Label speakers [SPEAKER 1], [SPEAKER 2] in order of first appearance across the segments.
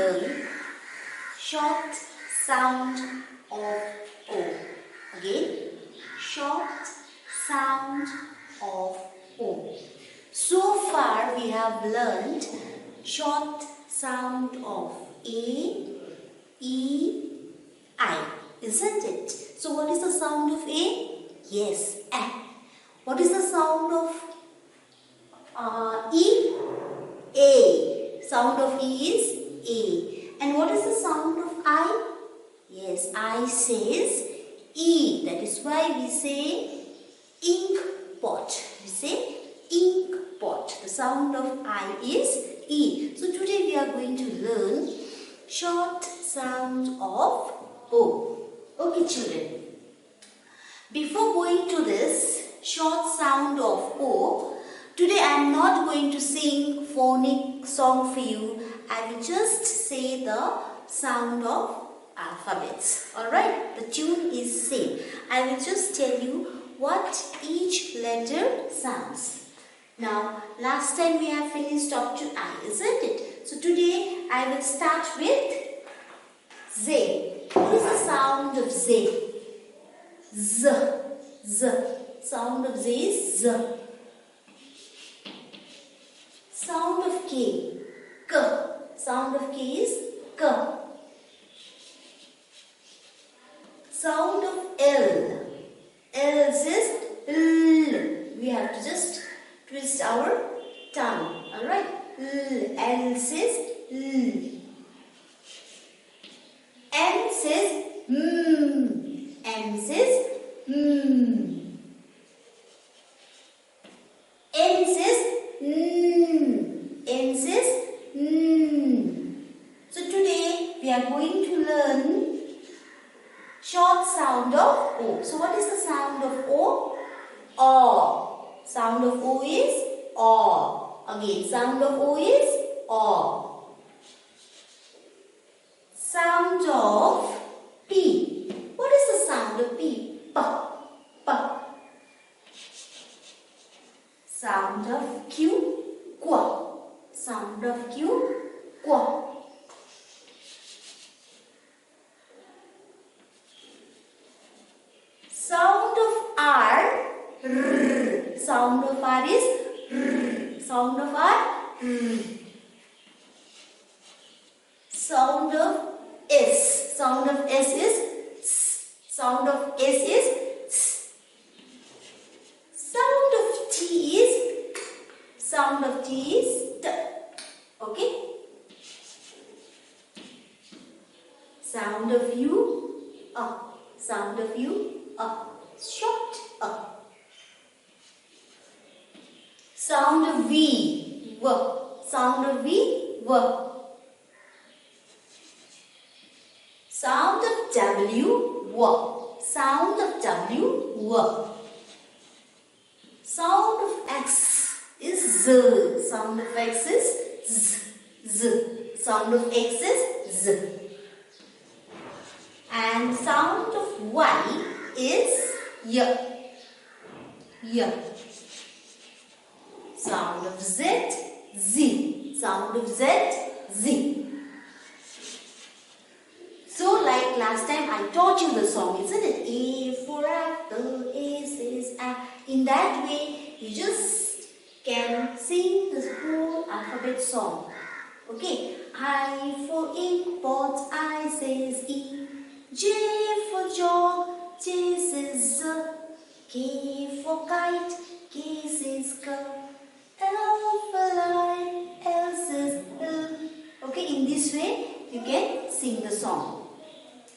[SPEAKER 1] learn short sound of O. Again, short sound of O. So far we have learned short sound of A, E, I, isn't it? So what is the sound of A? Yes, A. What is the sound of E? A. Sound of E is A. And what is the sound of I? Yes, I says E. That is why we say ink pot. We say ink pot. The sound of I is E. So today we are going to learn short sound of O. Okay, children. Before going to this short sound of O, today I am not going to sing phonic song for you. I will just say the sound of alphabets. Alright, the tune is same. I will just tell you what each letter sounds. Now, last time we have finished up to I, isn't it? So today I will start with Z. What is the sound of Z? Z. Z. Sound of Z is Z. Sound of K. K. Sound of K is K. Sound of L. L says L. We have to just twist our tongue. Alright? L says L. M says M. M says M. N says N. N says N. So today we are going to learn short sound of O. So what is the sound of O? O. Sound of O is O. Again, sound of O is O. Sound of P. What is the sound of P? P. P. Sound of Q. Qu. Sound of Q. Qu. Sound of R. R. Sound of R is R. Sound of R. R. Sound of S. Sound of S is S. Sound of S is S. Sound of T is Sound of T is T. Okay. Sound of U. Sound of U. Short Sound of V. V. Sound of V. V. Sound of W. W. Sound of W. W. Sound of X is Z. Sound of X is Z. Z. Sound of X is Z. And sound of Y is Y. Y. Sound of Z, Z. Sound of Z, Z. So like last time I taught you the song, isn't it? A for apple, A says A. In that way, you just can sing the whole alphabet song. Okay. I for ink pot, I says E. J for jog, J says Z. K for kite, K says K. L for line, L says L. Okay, in this way you can sing the song.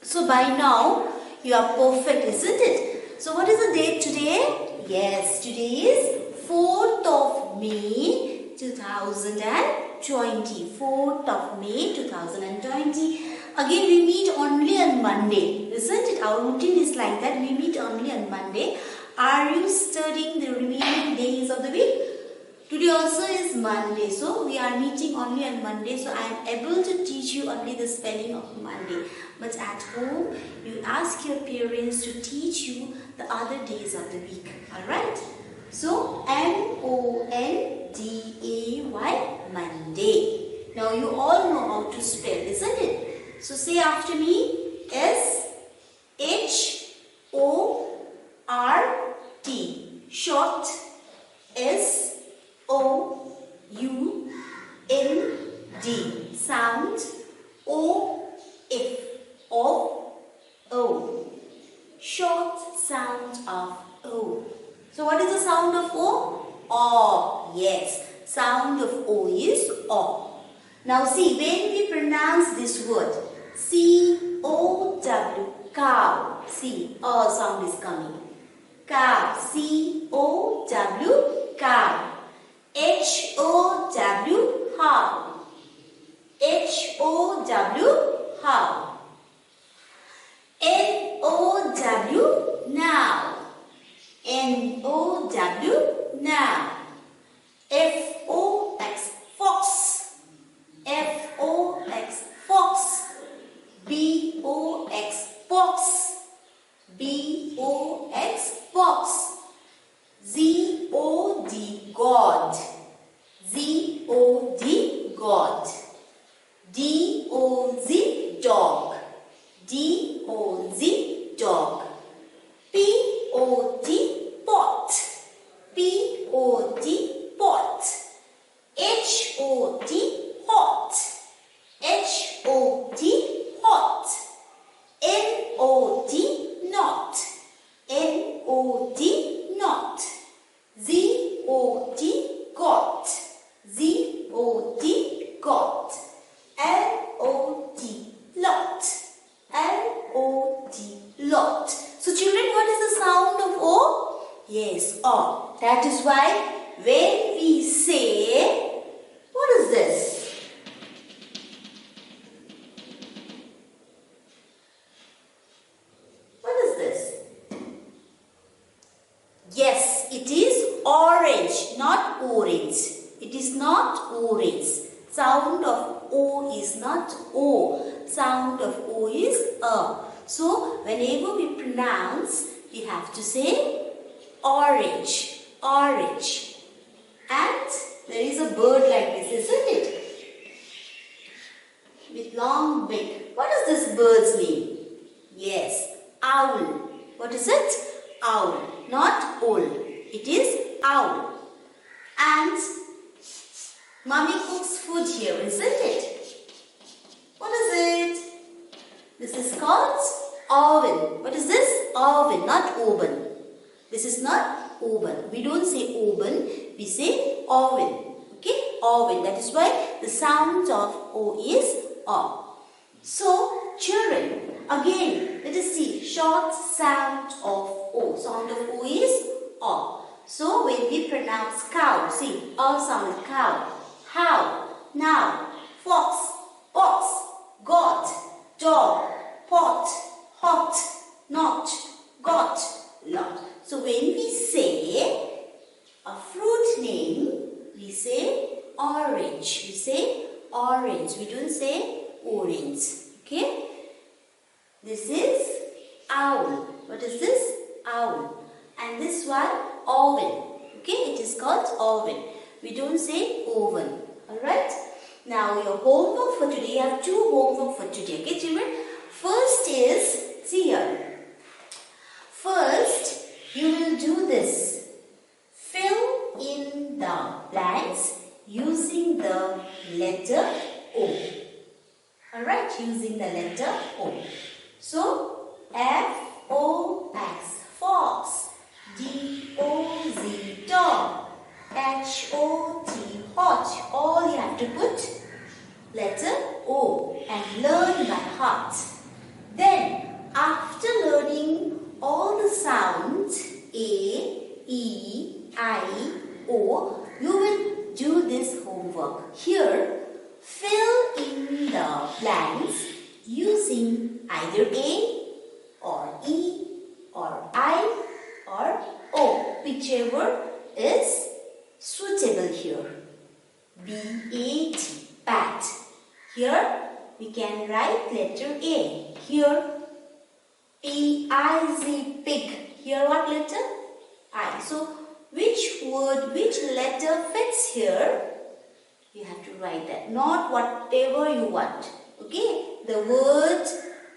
[SPEAKER 1] So by now you are perfect, isn't it? So what is the date today? Yes, today is 4th of May 2020. 4th of May 2020. Again we meet only on Monday, isn't it? Our routine is like that. We meet only on Monday. Are you studying the remaining days of the week? Today also is Monday, so we are meeting only on Monday. So I am able to teach you only the spelling of Monday. But at home, you ask your parents to teach you the other days of the week. Alright? So, M-O-N-D-A-Y, Monday. Now you all know how to spell, isn't it? So say after me, S-H-O-R-T. Short. S-O-U-N-D. Sound. O-F. O. Short sound of O. So what is the sound of O? O. Yes. Sound of O is O. Now see, when we pronounce this word, C-O-W, cow. See, O sound is coming. Cow. C-O-W, cow. H-O-W, how. H-O-W, how. N-O-W, now. N-O-W, now. F-O-X, fox. F-O-X, fox. B-O-X, box. B-O-X, box. Z-O-D, God. Z-O-D, God. D-O-Z, dog. D-O-Z, dog. P-O-T, pot. P-O-T, pot. H-O-T, hot. H-O-T, hot. N-O-T, not. N-O-T, not. Z-O-T, got. Z-O-T, got. L-O-T, lot. L-O-T, lot. So children, what is the sound of O? Yes, O. That is why when we say, what is this? What is this? Yes, it is orange, not orange. It is not orange. Sound of O is not O. Sound of O is A. So, whenever we pronounce, we have to say orange, orange. And there is a bird like this, isn't it? With long beak. What is this bird's name? Yes, owl. What is it? Owl, not owl. It is owl. And Mommy cooks food here, isn't it? What is it? This is called oven. What is this? Oven, not oven. This is not oven. We don't say oven, we say oven. Okay? Oven. That is why the sound of O is O. So, children, again, let us see. Short sound of O. Sound of O is O. So, when we pronounce cow, see, O sound is cow. How, now, fox, box, got, dog, pot, hot, not, got, lot. So when we say a fruit name, we say orange. We say orange. We don't say orange. Okay? This is owl. What is this? Owl. And this one, oven. Okay? It is called oven. We don't say oven. Alright? Now your homework for today, you have two homework for today. Okay children? First is, see here. First, you will do this. Fill in the blanks using the letter O. Alright? Using the letter O. So, F-O-X, fox. D-O-Z, dog. H-O-T, hot. All you have to put letter O and learn by heart. Then, after learning all the sounds A, E, I, O, you will do this homework. Here, fill in the blanks using either A or E or I or O, whichever is suitable here. B-A-T, bat. Here we can write letter A. Here P-I-Z, pig. Here what letter? I. So which word, which letter fits here? You have to write that. Not whatever you want. Okay? The word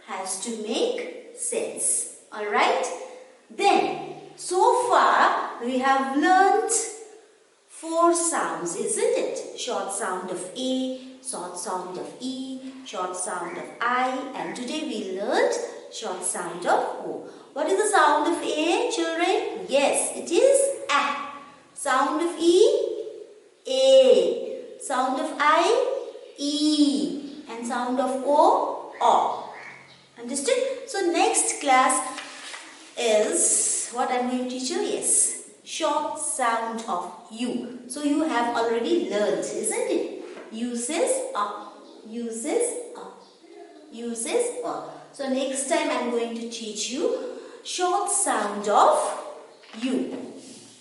[SPEAKER 1] has to make sense. Alright? Then, so far we have learnt 4 sounds, isn't it? Short sound of A, short sound of E, short sound of I, and today we learnt short sound of O. What is the sound of A, children? Yes, it is A. Sound of E, A. Sound of I, E. And sound of O. Understood? So next class is what I am going to teach you? Yes. Short sound of U. So you have already learnt, isn't it? Uses up, uses up, uses up. So next time I am going to teach you short sound of U.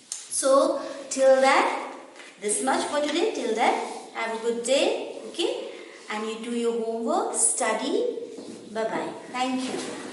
[SPEAKER 1] So till that, this much for today. Till that, have a good day. Okay? And you do your homework, study. Bye-bye. Thank you.